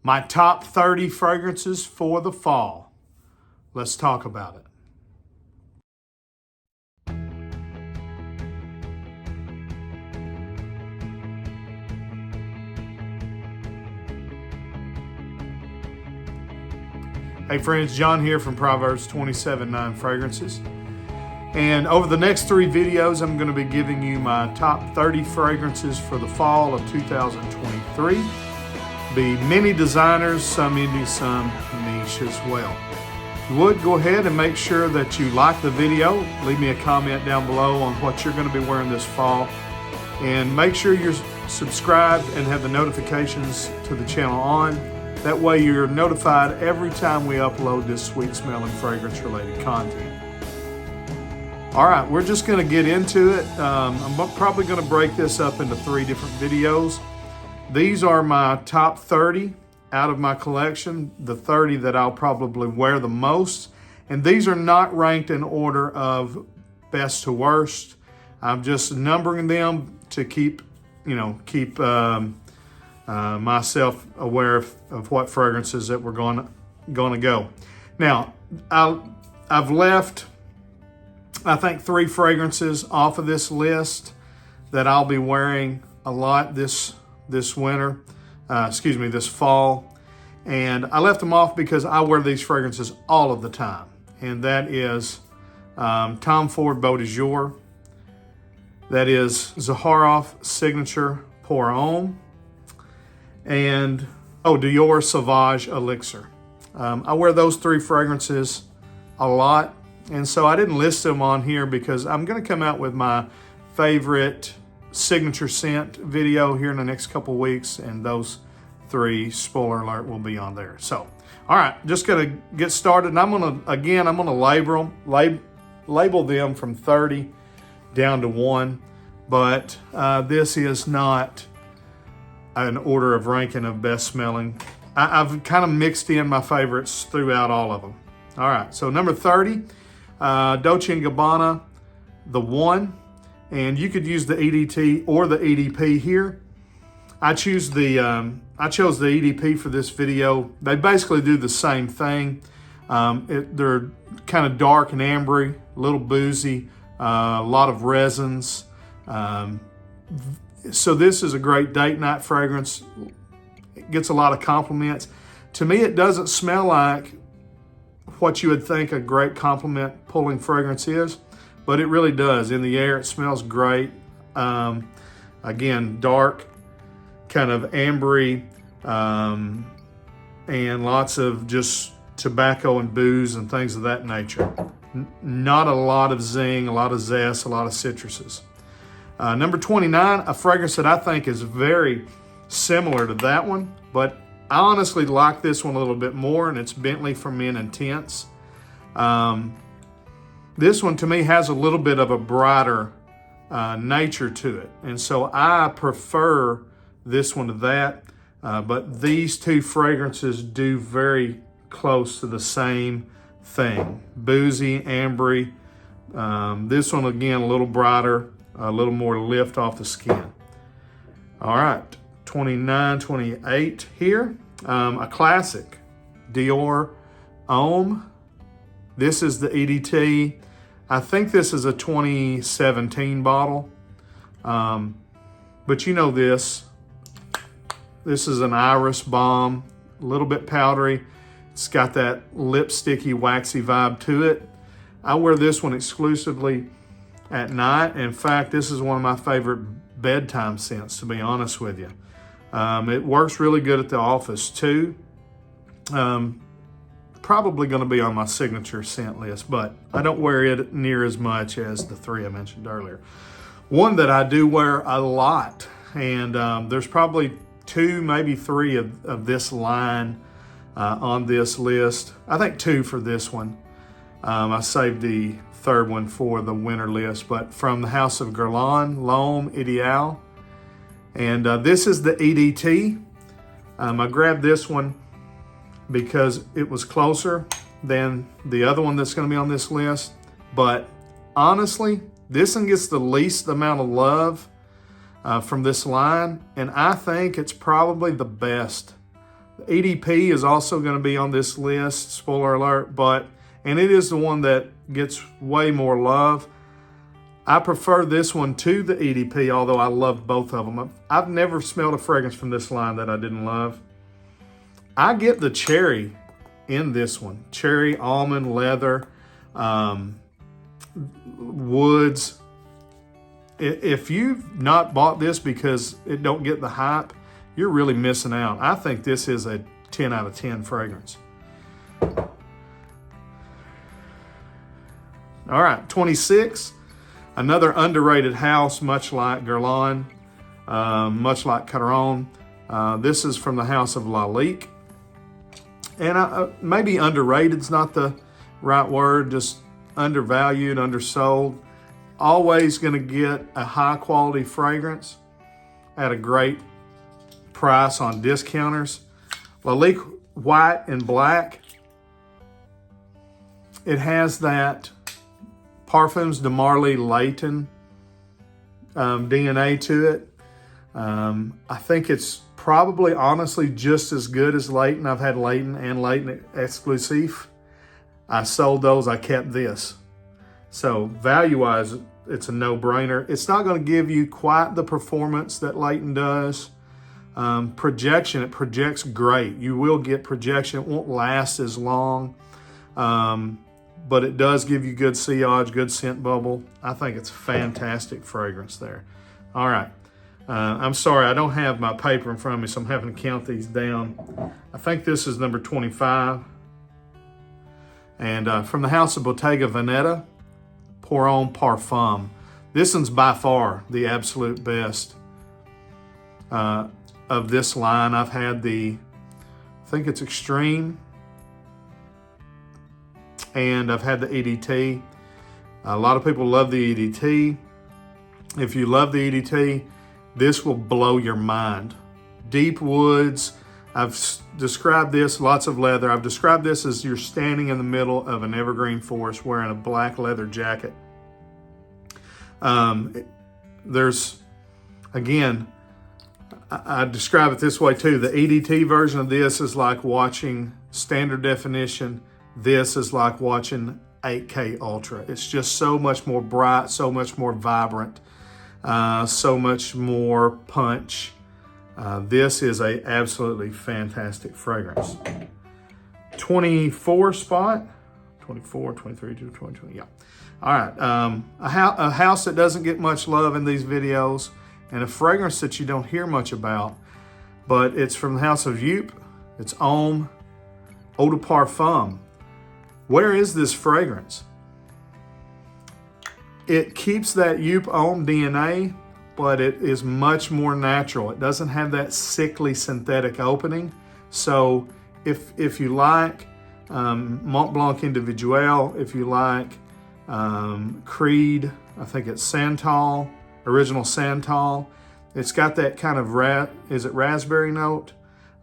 My top 30 fragrances for the fall. Let's talk about it. Hey friends, John here from Proverbs 27:9 Fragrances. And over the next 3 videos, I'm going to be giving you my top 30 fragrances for the fall of 2023. Be many designers, some indie, some niche as well. If you would, go ahead and make sure that you like the video. Leave me a comment down below on what you're going to be wearing this fall. And make sure you're subscribed and have the notifications to the channel on. That way you're notified every time we upload this sweet smelling fragrance related content. All right, we're just gonna get into it. I'm probably gonna break this up into 3 different videos. These are my top 30 out of my collection, the 30 that I'll probably wear the most. And these are not ranked in order of best to worst. I'm just numbering them to keep myself aware of what fragrances that we're going to go. Now, I've left, I think, 3 fragrances off of this list that I'll be wearing a lot this winter, this fall. And I left them off because I wear these fragrances all of the time. And that is Tom Ford Beau de Jour. That is Zaharoff Signature Pour Homme. And Dior Sauvage Elixir. I wear those 3 fragrances a lot, and so I didn't list them on here because I'm going to come out with my favorite signature scent video here in the next couple weeks, and those 3, spoiler alert, will be on there. So, all right, just going to get started, and I'm going to label them from 30 down to 1, but this is not an order of ranking of best smelling. I've kind of mixed in my favorites throughout all of them. All right, so number 30, Dolce & Gabbana, the One, and you could use the EDT or the EDP here. I chose the EDP for this video. They basically do the same thing. They're kind of dark and ambery, a little boozy, a lot of resins. So this is a great date night fragrance. It gets a lot of compliments. To me, it doesn't smell like what you would think a great compliment pulling fragrance is, but it really does. In the air, it smells great. Again, dark, kind of ambery, and lots of just tobacco and booze and things of that nature. Not a lot of zing, a lot of zest, a lot of citruses. Number 29, a fragrance that I think is very similar to that one, but I honestly like this one a little bit more, and it's Bentley for Men Intense. This one to me has a little bit of a brighter nature to it, and so I prefer this one to that, but these 2 fragrances do very close to the same thing. Boozy, ambery. This one, again, a little brighter, a little more lift off the skin. All right, 29, 28 here. A classic, Dior Homme. This is the EDT. I think this is a 2017 bottle. But you know this. This is an iris bomb, a little bit powdery. It's got that lipsticky, waxy vibe to it. I wear this one exclusively at night. In fact, this is one of my favorite bedtime scents, to be honest with you. It works really good at the office too. Probably going to be on my signature scent list, but I don't wear it near as much as the 3 I mentioned earlier. One that I do wear a lot, and there's probably 2, maybe 3 of this line on this list. I think 2 for this one. I saved the 3rd one for the winter list, but from the House of Guerlain, L'Homme Ideal. And this is the EDT. I grabbed this one because it was closer than the other one that's going to be on this list. But honestly, this one gets the least amount of love from this line, and I think it's probably the best The EDP is also going to be on this list, spoiler alert, and it is the one that gets way more love. I prefer this one to the EDP, although I love both of them. I've never smelled a fragrance from this line that I didn't love. I get the cherry in this one. Cherry, almond, leather, woods. If you've not bought this because it don't get the hype, you're really missing out. I think this is a 10 out of 10 fragrance. All right, 26. Another underrated house, much like Guerlain, much like Caron. This is from the house of Lalique. And maybe underrated is not the right word, just undervalued, undersold. Always going to get a high quality fragrance at a great price on discounters. Lalique White and Black. It has that Parfums de Marly Layton DNA to it. I think it's probably honestly just as good as Layton. I've had Layton and Layton Exclusive. I sold those, I kept this. So value-wise, it's a no-brainer. It's not going to give you quite the performance that Layton does. Projection, it projects great. You will get projection. It won't last as long. But it does give you good sillage, good scent bubble. I think it's fantastic fragrance there. All right. I'm sorry, I don't have my paper in front of me, so I'm having to count these down. I think this is number 25. And from the house of Bottega Veneta, Pour Homme Parfum. This one's by far the absolute best of this line. I've had I think it's Extreme, and I've had the EDT. A lot of people love the EDT. If you love the EDT, this will blow your mind. Deep woods. I've described this, lots of leather. I've described this as you're standing in the middle of an evergreen forest wearing a black leather jacket. There's, again, I describe it this way too. The EDT version of this is like watching standard definition. This is like watching 8K Ultra. It's just so much more bright, so much more vibrant, so much more punch. This is a absolutely fantastic fragrance. 24 spot, 24, 23, 20, yeah. All right, a house that doesn't get much love in these videos, and a fragrance that you don't hear much about, but it's from the house of Yup. It's Homme Eau de Parfum. Where is this fragrance? It keeps that Yup Homme DNA, but it is much more natural. It doesn't have that sickly synthetic opening. So if you like Mont Blanc Individuel, if you like Creed, I think it's Santal, original Santal, it's got that kind of raspberry note.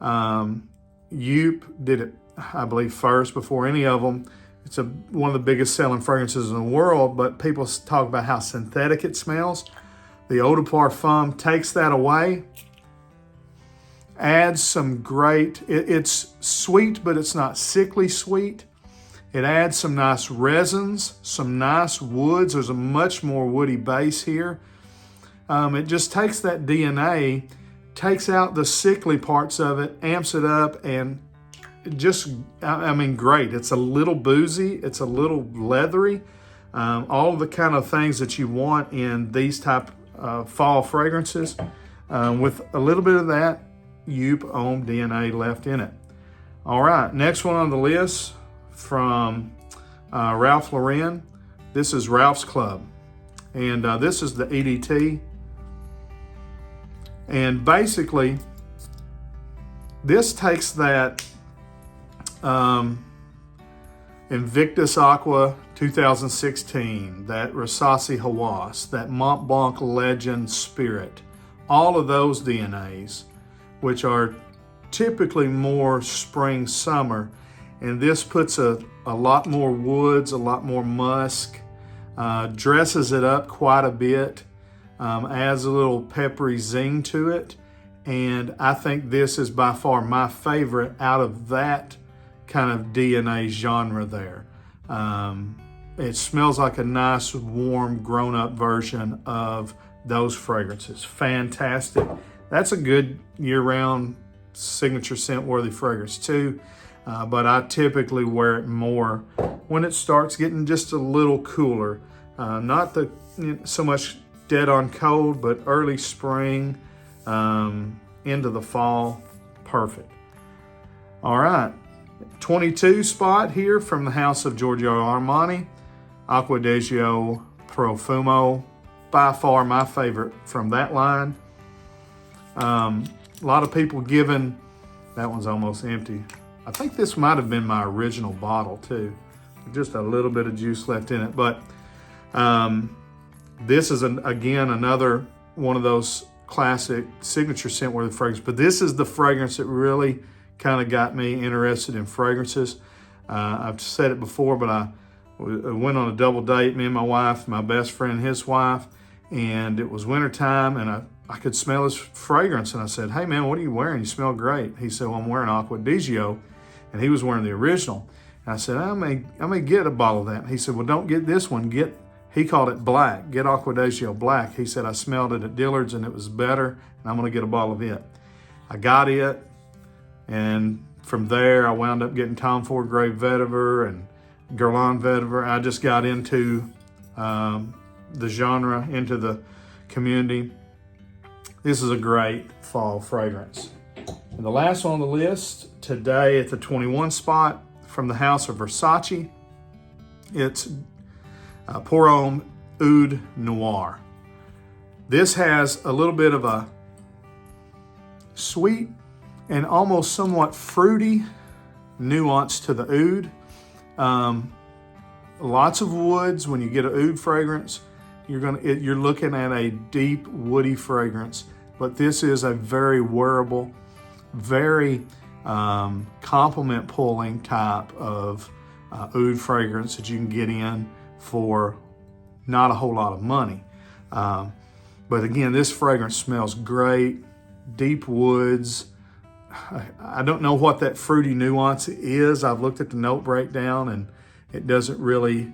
Yup did it, I believe, first before any of them. It's one of the biggest selling fragrances in the world, but people talk about how synthetic it smells. The Eau de Parfum takes that away, adds some great, it's sweet, but it's not sickly sweet. It adds some nice resins, some nice woods. There's a much more woody base here. It just takes that DNA, takes out the sickly parts of it, amps it up, and just, I mean, great. It's a little boozy. It's a little leathery. All the kind of things that you want in these type of fall fragrances, with a little bit of that Yup Homme DNA left in it. All right, next one on the list from Ralph Lauren. This is Ralph's Club, and this is the EDT. And basically, this takes that Invictus Aqua 2016, that Rassasi Hawass, that Mont Blanc Legend Spirit, all of those DNAs, which are typically more spring, summer, and this puts a lot more woods, a lot more musk, dresses it up quite a bit, adds a little peppery zing to it, And I think this is by far my favorite out of that kind of DNA genre there. It smells like a nice, warm, grown-up version of those fragrances. Fantastic. That's a good year-round signature scent-worthy fragrance too. But I typically wear it more when it starts getting just a little cooler. Not so much dead on cold, but early spring into the fall. Perfect. All right. 22 spot here from the house of Giorgio Armani, Acqua di Gio Profumo. By far my favorite from that line. A lot of people giving, that one's almost empty. I think this might have been my original bottle too. Just a little bit of juice left in it. But this is, again, another one of those classic signature scent-worthy fragrances. But this is the fragrance that really kind of got me interested in fragrances. I've said it before, but I went on a double date, me and my wife, my best friend, his wife, and it was wintertime, and I could smell his fragrance, and I said, "Hey man, what are you wearing? You smell great." He said, "Well, I'm wearing Acqua di Gio," and he was wearing the original. And I said, I may get a bottle of that. And he said, "Well, don't get this one. He called it black. Get Acqua di Gio black." He said, "I smelled it at Dillard's and it was better, and I'm gonna get a bottle of it." I got it, and from there, I wound up getting Tom Ford Grey Vetiver and Guerlain Vetiver. I just got into the genre, into the community. This is a great fall fragrance. And the last one on the list today at the 21 spot from the house of Versace, it's Pour Homme Oud Noir. This has a little bit of a sweet and almost somewhat fruity nuance to the oud. Lots of woods. When you get an oud fragrance, you're looking at a deep woody fragrance, but this is a very wearable, very compliment pulling type of oud fragrance that you can get in for not a whole lot of money. But again, this fragrance smells great, deep woods. I don't know what that fruity nuance is. I've looked at the note breakdown and it doesn't really,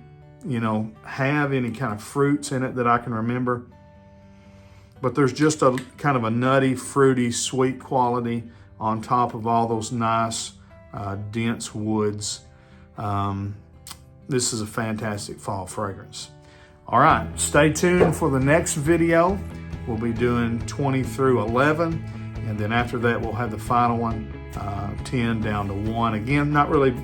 have any kind of fruits in it that I can remember. But there's just a kind of a nutty, fruity, sweet quality on top of all those nice, dense woods. This is a fantastic fall fragrance. All right, stay tuned for the next video. We'll be doing 20 through 11. And then after that, we'll have the final one, 10 down to 1. Again, not really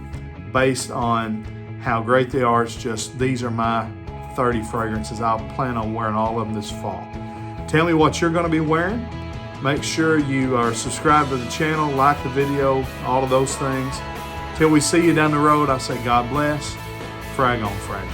based on how great they are. It's just these are my 30 fragrances. I'll plan on wearing all of them this fall. Tell me what you're going to be wearing. Make sure you are subscribed to the channel, like the video, all of those things. Till we see you down the road, I say God bless. Frag on, frag.